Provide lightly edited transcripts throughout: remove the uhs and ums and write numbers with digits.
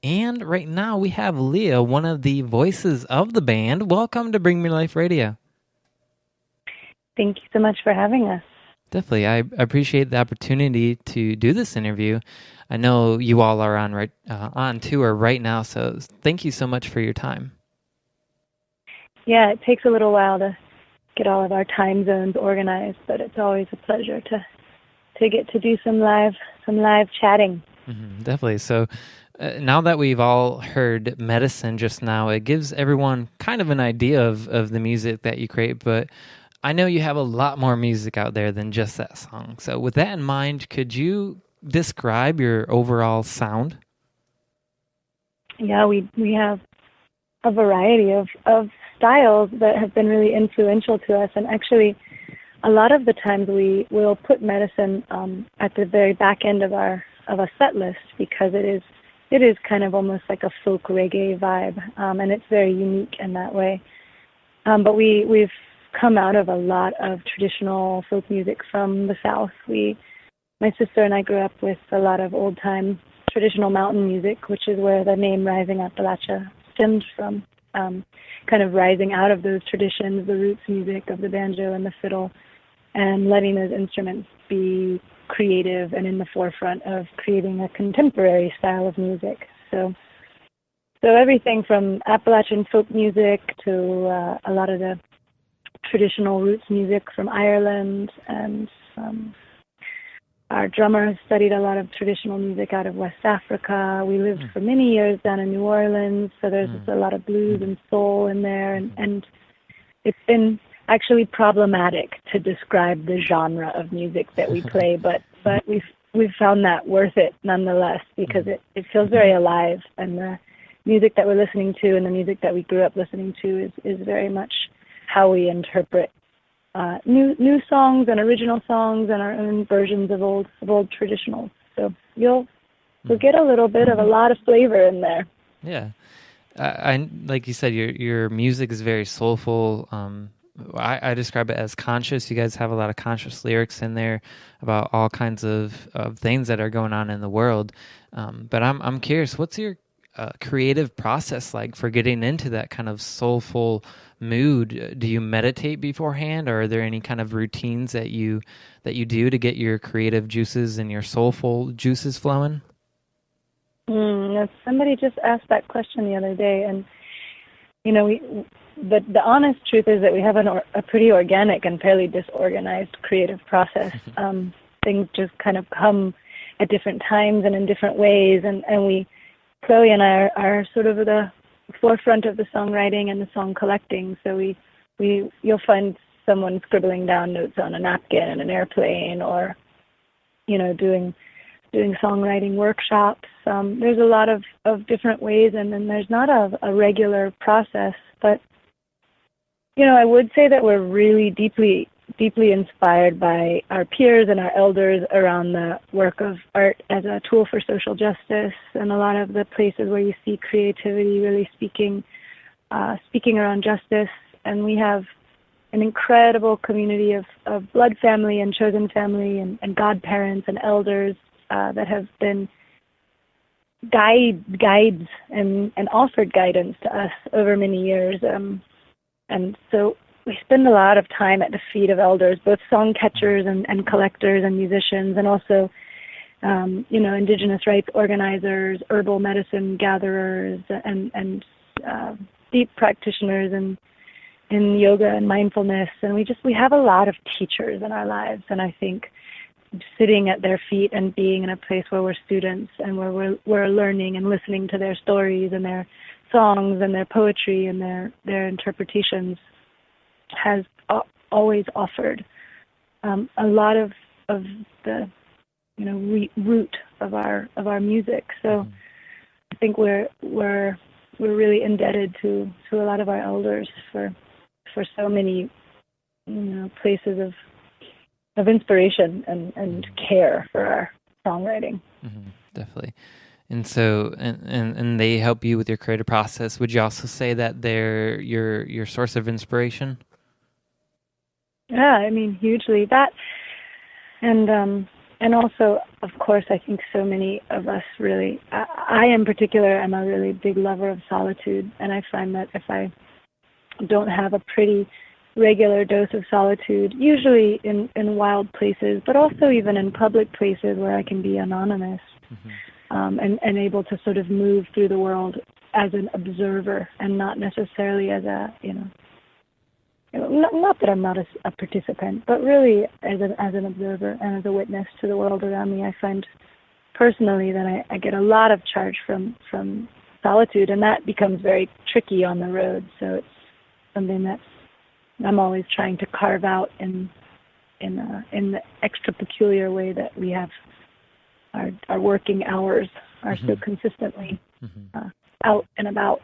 And right now we have Leah, one of the voices of the band. Welcome to Bring Me Life Radio. Thank you so much for having us. Definitely. I appreciate the opportunity to do this interview. I know you all are on tour right now, so thank you so much for your time. Yeah, it takes a little while to get all of our time zones organized, but it's always a pleasure to get to do some live chatting. Definitely. So now that we've all heard Medicine just now, it gives everyone kind of an idea of the music that you create, but I know you have a lot more music out there than just that song. So with that in mind, could you describe your overall sound? Yeah, we have a variety of styles that have been really influential to us, and actually a lot of the times we will put Medicine at the very back end of a set list because it is kind of almost like a folk reggae vibe, and it's very unique in that way. But we've come out of a lot of traditional folk music from the South. My sister and I grew up with a lot of old time traditional mountain music, which is where the name Rising Appalachia stemmed from. Kind of rising out of those traditions, the roots music of the banjo and the fiddle, and letting those instruments be creative and in the forefront of creating a contemporary style of music. So everything from Appalachian folk music to a lot of the traditional roots music from Ireland, and our drummer has studied a lot of traditional music out of West Africa. We lived for many years down in New Orleans, so there's just a lot of blues and soul in there, and it's been actually problematic to describe the genre of music that we play, but we've found that worth it nonetheless because it feels very alive, and the music that we're listening to and the music that we grew up listening to is very much how we interpret new songs and original songs and our own versions of old traditionals. So you'll get a little bit of a lot of flavor in there. Yeah, I like you said, your music is very soulful. I describe it as conscious. You guys have a lot of conscious lyrics in there about all kinds of things that are going on in the world. But I'm curious, what's your creative process like for getting into that kind of soulful mood? Do you meditate beforehand, or are there any kind of routines that you do to get your creative juices and your soulful juices flowing? Somebody just asked that question the other day, and the honest truth is that we have a pretty organic and fairly disorganized creative process. Things just kind of come at different times and in different ways, and Chloe and I are sort of the forefront of the songwriting and the song collecting. So you'll find someone scribbling down notes on a napkin in an airplane, or doing songwriting workshops. There's a lot of different ways, and then there's not a regular process. But I would say that we're really deeply inspired by our peers and our elders around the work of art as a tool for social justice, and a lot of the places where you see creativity really speaking around justice. And we have an incredible community of blood family and chosen family and godparents and elders that have been guides and offered guidance to us over many years. And so we spend a lot of time at the feet of elders, both song catchers and collectors and musicians, and also, indigenous rights organizers, herbal medicine gatherers, and deep practitioners in yoga and mindfulness. And we have a lot of teachers in our lives. And I think sitting at their feet and being in a place where we're students and where we're learning and listening to their stories and their songs and their poetry and their interpretations has always offered a lot of the root of our music. So I think we're really indebted to a lot of our elders for so many places of inspiration and care for our songwriting. Definitely. And so, and they help you with your creative process. Would you also say that they're your source of inspiration? Yeah, I mean, hugely. That, and and also, of course, I think so many of us really, I in particular, am a really big lover of solitude, and I find that if I don't have a pretty regular dose of solitude, usually in wild places, but also even in public places where I can be anonymous, and able to sort of move through the world as an observer and not necessarily as a, not that I'm not a participant, but really as an observer and as a witness to the world around me. I find personally that I get a lot of charge from solitude, and that becomes very tricky on the road. So it's something that I'm always trying to carve out in the extra peculiar way that we have our working hours are so consistently out and about.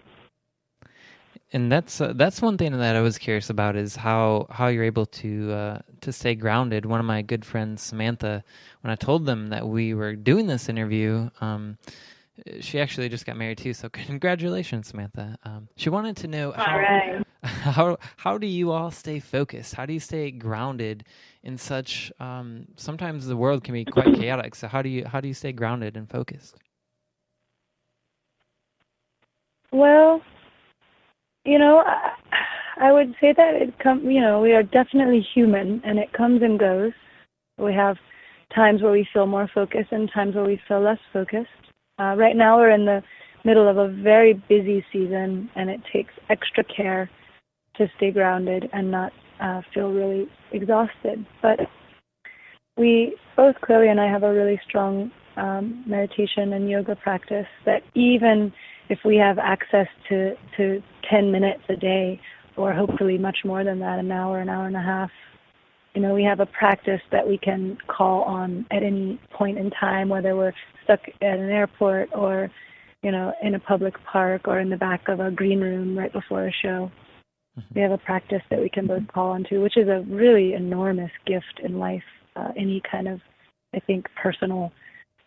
And that's one thing that I was curious about, is how you're able to stay grounded. One of my good friends, Samantha, when I told them that we were doing this interview, she actually just got married too. So congratulations, Samantha. She wanted to know how do you all stay focused? How do you stay grounded in such? Sometimes the world can be quite chaotic. So how do you stay grounded and focused? Well, I would say that we are definitely human, and it comes and goes. We have times where we feel more focused and times where we feel less focused. Right now we're in the middle of a very busy season, and it takes extra care to stay grounded and not feel really exhausted. But both Chloe and I have a really strong meditation and yoga practice that even if we have access to 10 minutes a day, or hopefully much more than that, an hour and a half, we have a practice that we can call on at any point in time, whether we're stuck at an airport or, in a public park or in the back of a green room right before a show. We have a practice that we can both call onto, which is a really enormous gift in life. Any kind of, I think, personal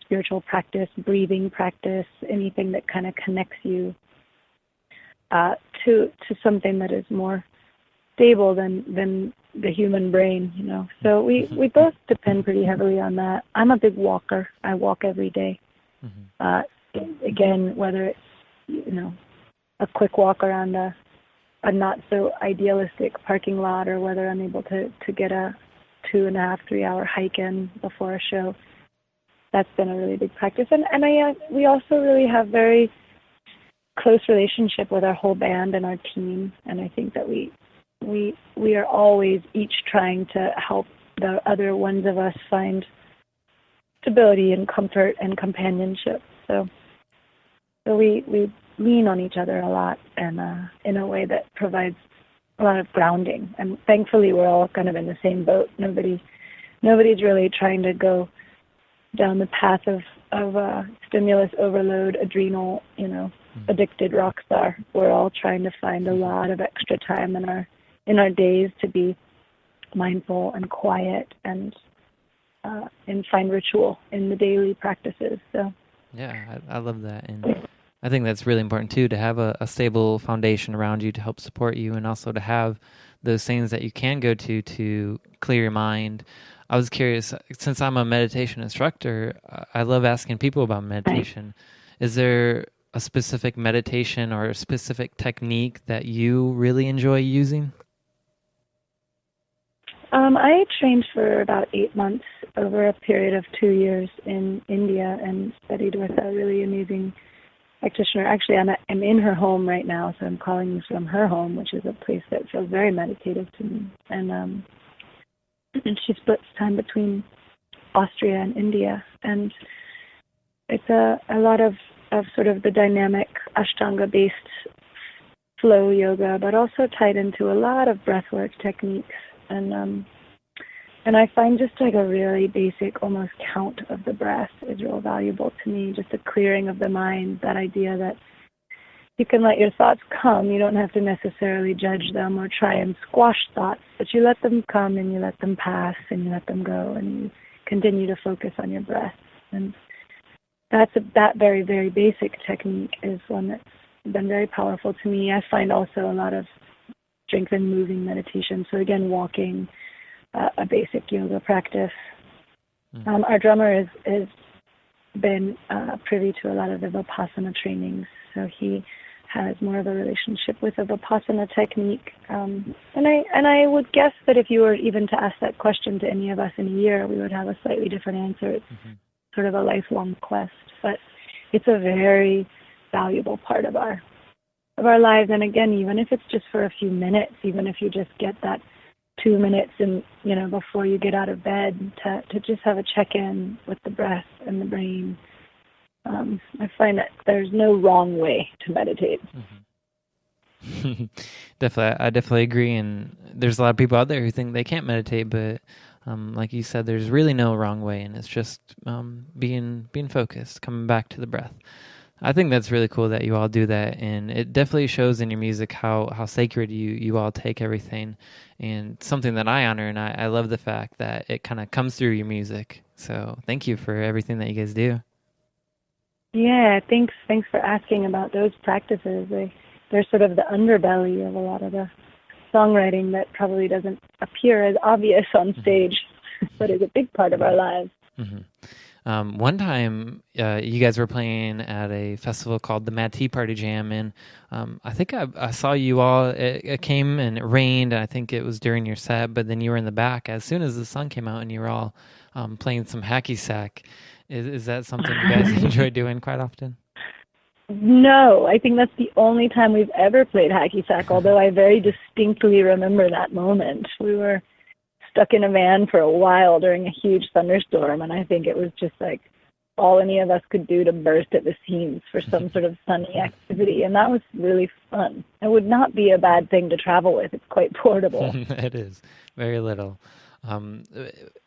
spiritual practice, breathing practice, anything that kind of connects you to something that is more stable than the human brain, So we both depend pretty heavily on that. I'm a big walker. I walk every day. Again, whether it's, a quick walk around a not so idealistic parking lot, or whether I'm able to get a 2.5, 3 hour hike in before a show. That's been a really big practice. And we also really have very close relationship with our whole band and our team. And I think that we are always each trying to help the other ones of us find stability and comfort and companionship. So we lean on each other a lot, and in a way that provides a lot of grounding. And thankfully, we're all kind of in the same boat. Nobody's really trying to go down the path of stimulus overload, adrenal, addicted rock star. We're all trying to find a lot of extra time in our days to be mindful and quiet and find ritual in the daily practices. So yeah, I love that, and I think that's really important too, to have a stable foundation around you to help support you, and also to have those things that you can go to clear your mind. I was curious, since I'm a meditation instructor, I love asking people about meditation. Is there a specific meditation or a specific technique that you really enjoy using? I trained for about 8 months over a period of 2 years in India and studied with a really amazing practitioner. Actually, I'm in her home right now, so I'm calling you from her home, which is a place that feels very meditative to me. And she splits time between Austria and India, and it's a lot of sort of the dynamic Ashtanga-based flow yoga, but also tied into a lot of breathwork techniques. And I find just like a really basic, almost count of the breath is real valuable to me. Just a clearing of the mind, that idea that you can let your thoughts come. You don't have to necessarily judge them or try and squash thoughts, but you let them come and you let them pass and you let them go and you continue to focus on your breath. And that very, very basic technique is one that's been very powerful to me. I find also a lot of strength in moving meditation. So again, walking, a basic yoga practice, Our drummer is been privy to a lot of the Vipassana trainings, so he has more of a relationship with the Vipassana technique. And I would guess that if you were even to ask that question to any of us in a year, we would have a slightly different answer. It's sort of a lifelong quest, but it's a very valuable part of our lives. And again, even if it's just for a few minutes, even if you just get that 2 minutes and before you get out of bed to just have a check-in with the breath and the brain. I find that there's no wrong way to meditate. Definitely, I definitely agree. And there's a lot of people out there who think they can't meditate, but like you said, there's really no wrong way, and it's just being focused, coming back to the breath. I think that's really cool that you all do that, and it definitely shows in your music how sacred you all take everything, and something that I honor, and I love the fact that it kind of comes through your music. So thank you for everything that you guys do. Yeah, thanks for asking about those practices. They're sort of the underbelly of a lot of the songwriting that probably doesn't appear as obvious on stage, but is a big part of our lives. One time, you guys were playing at a festival called the Mad Tea Party Jam, and I think I saw you all. It came and it rained, and I think it was during your set, but then you were in the back as soon as the sun came out, and you were all playing some hacky sack. Is that something you guys enjoy doing quite often? No, I think that's the only time we've ever played hacky sack, although I very distinctly remember that moment. We were stuck in a van for a while during a huge thunderstorm, and I think it was just like all any of us could do to burst at the seams for some sort of sunny activity, and that was really fun. It would not be a bad thing to travel with. It's quite portable. It is. Very little.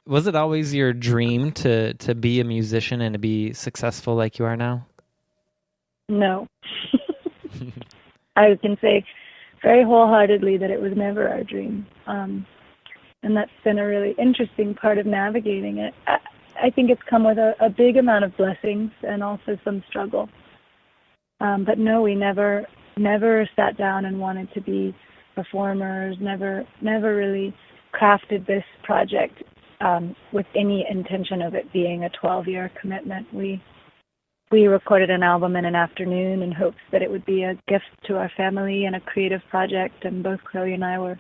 Was it always your dream to be a musician and to be successful like you are now? No. I can say very wholeheartedly that it was never our dream. And that's been a really interesting part of navigating it. I think it's come with a big amount of blessings and also some struggle. But no, we never sat down and wanted to be performers, never really crafted this project with any intention of it being a 12-year commitment. We recorded an album in an afternoon in hopes that it would be a gift to our family and a creative project, and both Chloe and I were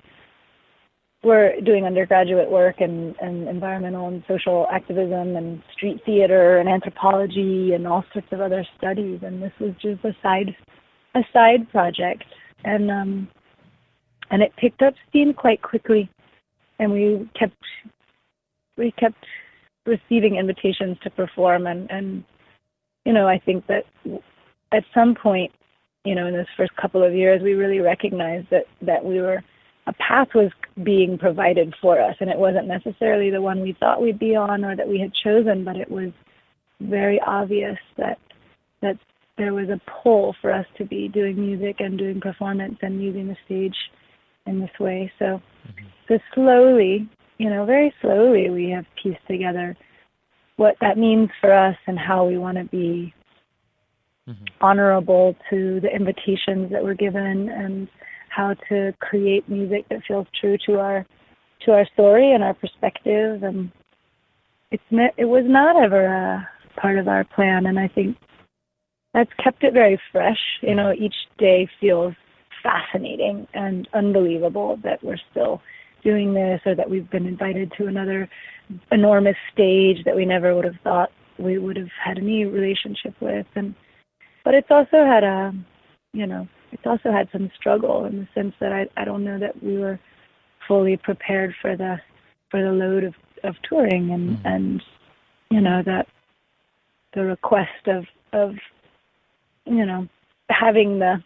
doing undergraduate work and environmental and social activism and street theater and anthropology and all sorts of other studies, and this was just a side project, and it picked up steam quite quickly, and we kept receiving invitations to perform, and I think that at some point, in this first couple of years, we really recognized that a path was being provided for us, and it wasn't necessarily the one we thought we'd be on or that we had chosen, but it was very obvious that there was a pull for us to be doing music and doing performance and using the stage in this way. So slowly, very slowly, we have pieced together what that means for us and how we want to be honorable to the invitations that we're given, and how to create music that feels true to our story and our perspective. And it was not ever a part of our plan, and I think that's kept it very fresh. Each day feels fascinating and unbelievable that we're still doing this, or that we've been invited to another enormous stage that we never would have thought we would have had any relationship with. But it's also had some struggle, in the sense that I don't know that we were fully prepared for the load of touring and that the request of having the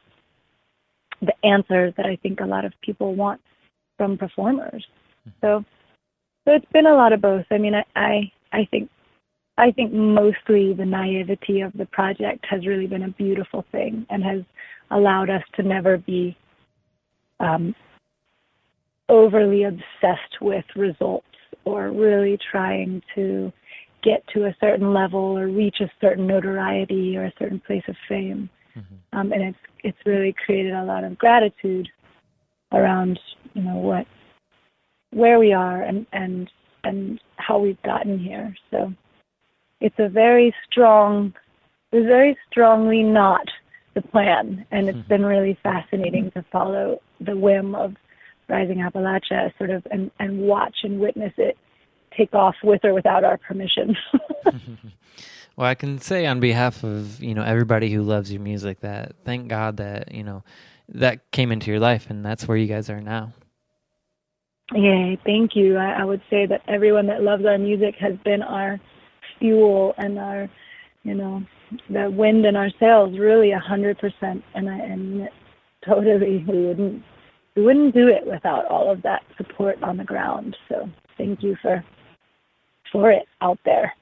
answers that I think a lot of people want from performers. So it's been a lot of both. I mean, I think mostly the naivety of the project has really been a beautiful thing, and has allowed us to never be overly obsessed with results, or really trying to get to a certain level or reach a certain notoriety or a certain place of fame. And it's really created a lot of gratitude around where we are and and how we've gotten here. So it's very strongly not the plan, and it's been really fascinating to follow the whim of Rising Appalachia, sort of, and watch and witness it take off with or without our permission. Well, I can say on behalf of, everybody who loves your music that thank God that, that came into your life and that's where you guys are now. Yay, thank you. I would say that everyone that loves our music has been our fuel and our, the wind in our sails, really 100%. And I mean it totally. We wouldn't do it without all of that support on the ground. So thank you for it out there.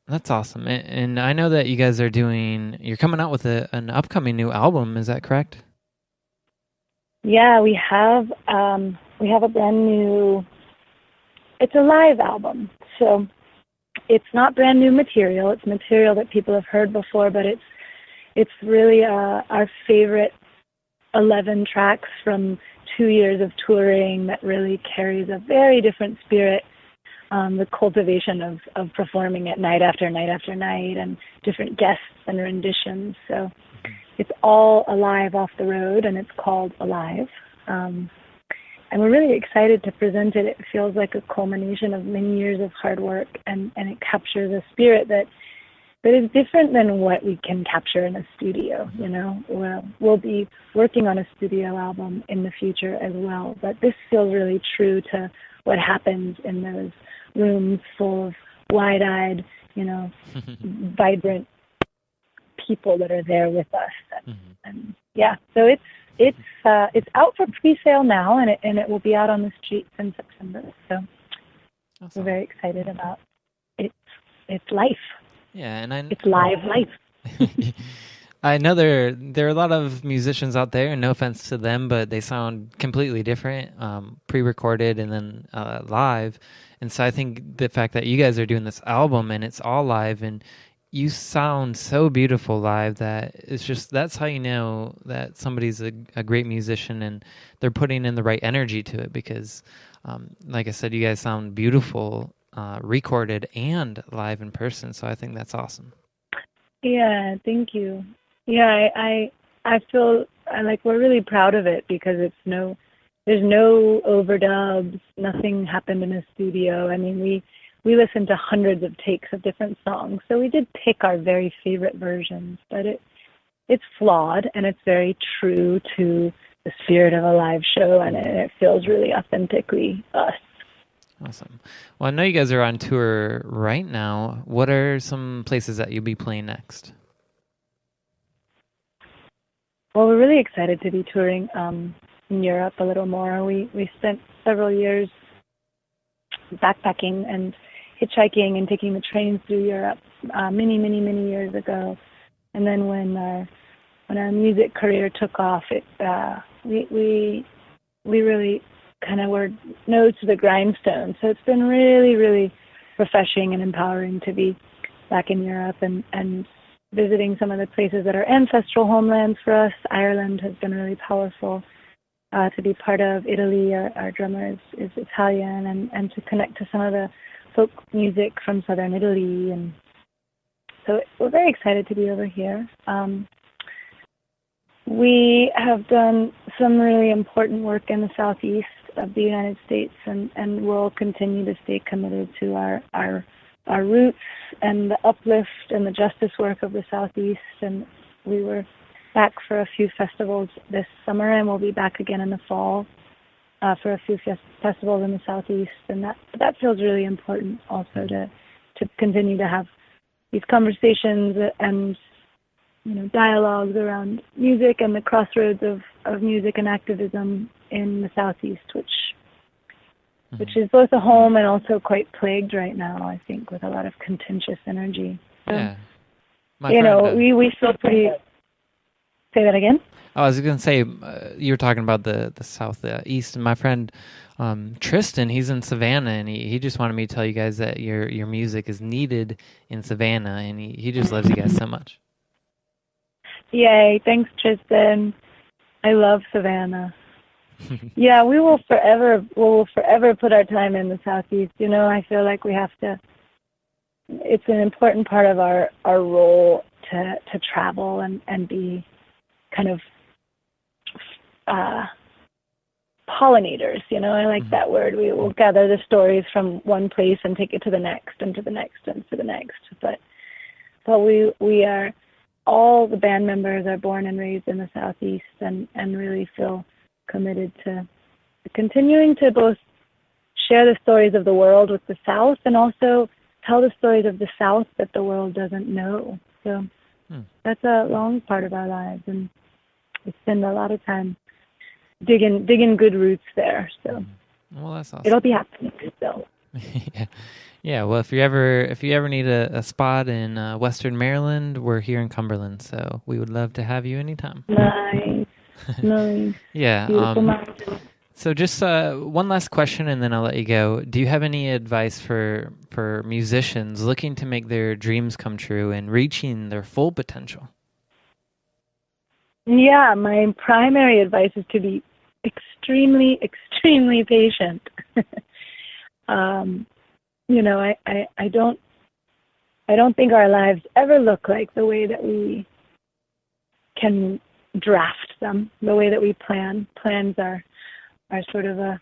That's awesome. And I know that you guys you're coming out with an upcoming new album. Is that correct? Yeah, we have a brand new, it's a live album. So it's not brand new material. It's material that people have heard before, but it's really our favorite 11 tracks from 2 years of touring that really carries a very different spirit. The cultivation of performing it night after night after night, and different guests and renditions. So it's all alive off the road, and it's called Alive. And we're really excited to present it. It feels like a culmination of many years of hard work, and it captures a spirit that is different than what we can capture in a studio. We'll be working on a studio album in the future as well, but this feels really true to what happens in those rooms full of wide-eyed, vibrant people that are there with us. And yeah, so it's out for pre-sale now, and it will be out on the streets in September. So awesome. We're very excited about it. It's life. Yeah, and it's live life. I know there are a lot of musicians out there, and no offense to them, but they sound completely different, pre-recorded and then live. And so I think the fact that you guys are doing this album and it's all live and you sound so beautiful live that that's how you know that somebody's a great musician and they're putting in the right energy to it, because like I said, you guys sound beautiful recorded and live in person. So I think that's awesome. Yeah, thank you. Yeah, I feel like we're really proud of it because there's no overdubs, nothing happened in a studio. I mean, we listened to hundreds of takes of different songs, so we did pick our very favorite versions, but it's flawed and it's very true to the spirit of a live show, and it feels really authentically us. Awesome. Well, I know you guys are on tour right now. What are some places that you'll be playing next? Well, we're really excited to be touring in Europe a little more. We spent several years backpacking and hitchhiking and taking the trains through Europe many years ago. And then when our music career took off, we really kind of were nose to the grindstone. So it's been really refreshing and empowering to be back in Europe and visiting some of the places that are ancestral homelands for us. Ireland has been really powerful to be part of. Italy, our drummer is Italian, and to connect to some of the folk music from southern Italy. And so we're very excited to be over here. We have done some really important work in the southeast of the United States, and we'll continue to stay committed to our roots and the uplift and the justice work of the Southeast. And we were back for a few festivals this summer, and we'll be back again in the fall for a few festivals in the Southeast. And that feels really important also to continue to have these conversations and dialogues around music and the crossroads of music and activism in the Southeast, which is both a home and also quite plagued right now, I think, with a lot of contentious energy. So, yeah. We feel pretty... Say that again? I was going to say, you were talking about the Southeast, and my friend Tristan, he's in Savannah, and he just wanted me to tell you guys that your music is needed in Savannah, and he just loves you guys so much. Yay, thanks, Tristan. I love Savannah. Yeah, we will forever put our time in the Southeast. I feel like we have to. It's an important part of our role to travel and be kind of uh, pollinators. I like that word. We will gather the stories from one place and take it to the next and to the next and to the next. But we are, all the band members are born and raised in the Southeast and really feel committed to continuing to both share the stories of the world with the South and also tell the stories of the South that the world doesn't know. So that's a long part of our lives, and we spend a lot of time digging good roots there. So well, that's awesome. It'll be happening still. Yeah. Well, if you ever need a spot in Western Maryland, we're here in Cumberland, so we would love to have you anytime. Nice. Yeah. Beautiful mountains. So just one last question, and then I'll let you go. Do you have any advice for musicians looking to make their dreams come true and reaching their full potential? Yeah, my primary advice is to be extremely, extremely patient. I don't think our lives ever look like the way that we can draft them, the way that we plan. Plans are sort of a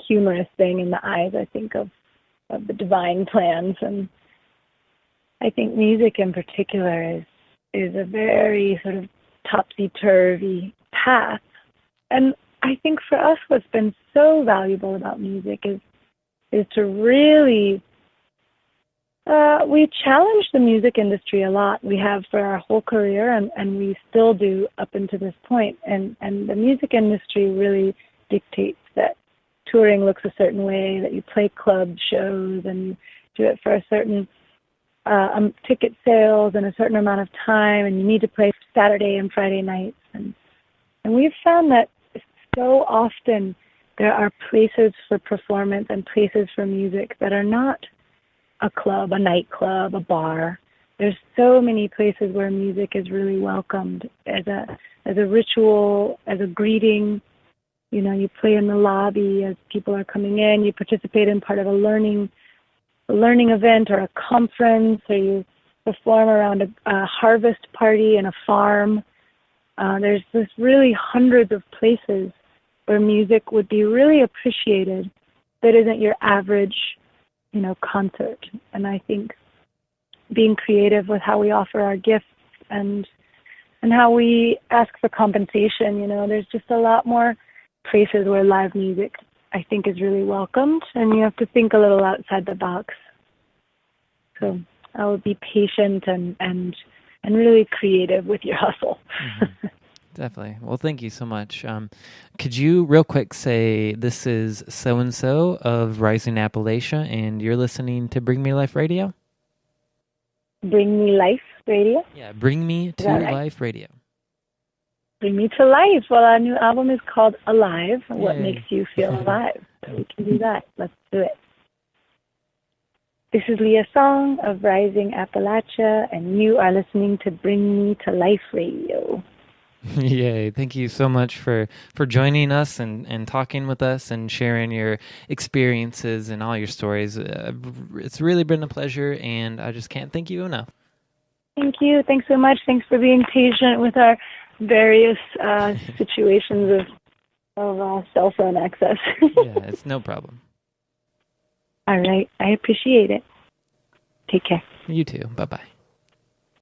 humorous thing in the eyes, I think, of the divine plans. And I think music in particular is a very sort of topsy-turvy path. And I think for us what's been so valuable about music is to really we challenge the music industry a lot. We have for our whole career, and we still do up until this point. And the music industry really dictates that touring looks a certain way, that you play club shows and you do it for a certain ticket sales in a certain amount of time, and you need to play Saturday and Friday nights. And we've found that so often there are places for performance and places for music that are not a club, a nightclub, a bar. There's so many places where music is really welcomed as a ritual, as a greeting. You play in the lobby as people are coming in. You participate in part of a learning event or a conference, or you perform around a harvest party in a farm. There's this really hundreds of places where music would be really appreciated that isn't your average concert. And I think being creative with how we offer our gifts and how we ask for compensation, there's just a lot more places where live music, I think, is really welcomed, and you have to think a little outside the box. So I would be patient and really creative with your hustle. Definitely. Well, thank you so much. Could you real quick say, this is so-and-so of Rising Appalachia, and you're listening to Bring Me Life Radio? Bring Me Life Radio? Yeah, Bring Me to Life Radio. Bring Me to Life. Well, our new album is called Alive. What makes you feel alive? So we can do that. Let's do it. This is Leah Song of Rising Appalachia, and you are listening to Bring Me to Life Radio. Yay. Thank you so much for joining us and talking with us and sharing your experiences and all your stories. It's really been a pleasure, and I just can't thank you enough. Thank you. Thanks so much. Thanks for being patient with our various situations of cell phone access. Yeah, it's no problem. All right. I appreciate it. Take care. You too. Bye-bye.